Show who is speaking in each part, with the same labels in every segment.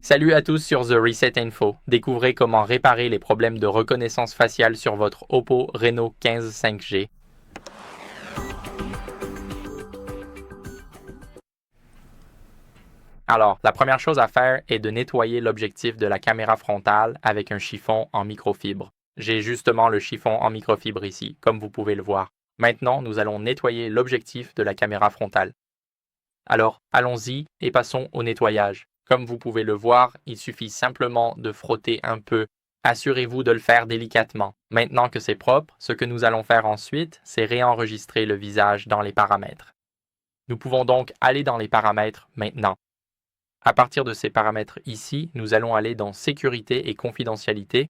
Speaker 1: Salut à tous sur The Reset Info. Découvrez comment réparer les problèmes de reconnaissance faciale sur votre Oppo Reno 15 5G. Alors, la première chose à faire est de nettoyer l'objectif de la caméra frontale avec un chiffon en microfibre. J'ai justement le chiffon en microfibre ici, comme vous pouvez le voir. Maintenant, nous allons nettoyer l'objectif de la caméra frontale. Alors, allons-y et passons au nettoyage. Comme vous pouvez le voir, il suffit simplement de frotter un peu. Assurez-vous de le faire délicatement. Maintenant que c'est propre, ce que nous allons faire ensuite, c'est réenregistrer le visage dans les paramètres. Nous pouvons donc aller dans les paramètres maintenant. À partir de ces paramètres ici, nous allons aller dans Sécurité et confidentialité.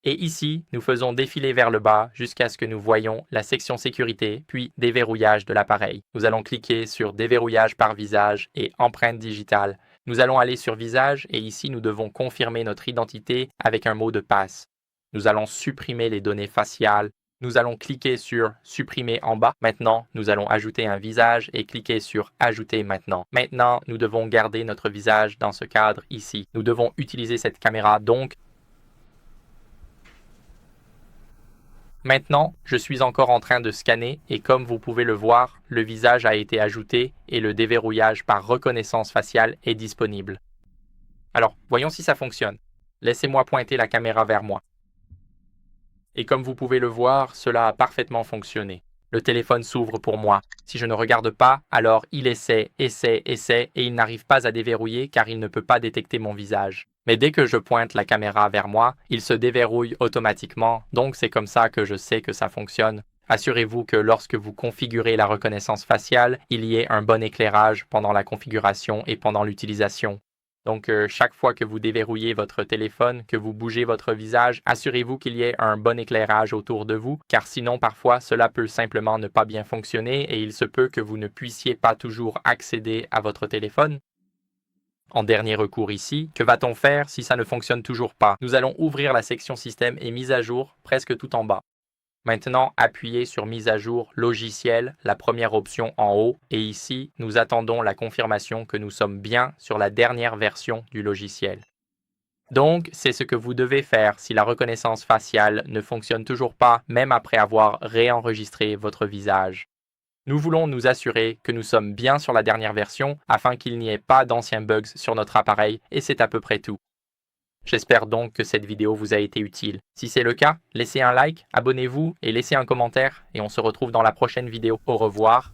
Speaker 1: Et ici, nous faisons défiler vers le bas jusqu'à ce que nous voyions la section sécurité, puis déverrouillage de l'appareil. Nous allons cliquer sur déverrouillage par visage et empreinte digitale. Nous allons aller sur visage et ici, nous devons confirmer notre identité avec un mot de passe. Nous allons supprimer les données faciales. Nous allons cliquer sur supprimer en bas. Maintenant, nous allons ajouter un visage et cliquer sur ajouter maintenant. Maintenant, nous devons garder notre visage dans ce cadre ici. Nous devons utiliser cette caméra donc. Maintenant, je suis encore en train de scanner et comme vous pouvez le voir, le visage a été ajouté et le déverrouillage par reconnaissance faciale est disponible. Alors, voyons si ça fonctionne. Laissez-moi pointer la caméra vers moi. Et comme vous pouvez le voir, cela a parfaitement fonctionné. Le téléphone s'ouvre pour moi. Si je ne regarde pas, alors il essaie et il n'arrive pas à déverrouiller car il ne peut pas détecter mon visage. Mais dès que je pointe la caméra vers moi, il se déverrouille automatiquement, donc c'est comme ça que je sais que ça fonctionne. Assurez-vous que lorsque vous configurez la reconnaissance faciale, il y ait un bon éclairage pendant la configuration et pendant l'utilisation. Donc, chaque fois que vous déverrouillez votre téléphone, que vous bougez votre visage, assurez-vous qu'il y ait un bon éclairage autour de vous, car sinon, parfois, cela peut simplement ne pas bien fonctionner et il se peut que vous ne puissiez pas toujours accéder à votre téléphone. En dernier recours ici, que va-t-on faire si ça ne fonctionne toujours pas? Nous allons ouvrir la section Système et mise à jour presque tout en bas. Maintenant, appuyez sur Mise à jour logiciel, la première option en haut, et ici, nous attendons la confirmation que nous sommes bien sur la dernière version du logiciel. Donc, c'est ce que vous devez faire si la reconnaissance faciale ne fonctionne toujours pas, même après avoir réenregistré votre visage. Nous voulons nous assurer que nous sommes bien sur la dernière version afin qu'il n'y ait pas d'anciens bugs sur notre appareil, et c'est à peu près tout. J'espère donc que cette vidéo vous a été utile. Si c'est le cas, laissez un like, abonnez-vous et laissez un commentaire et on se retrouve dans la prochaine vidéo. Au revoir.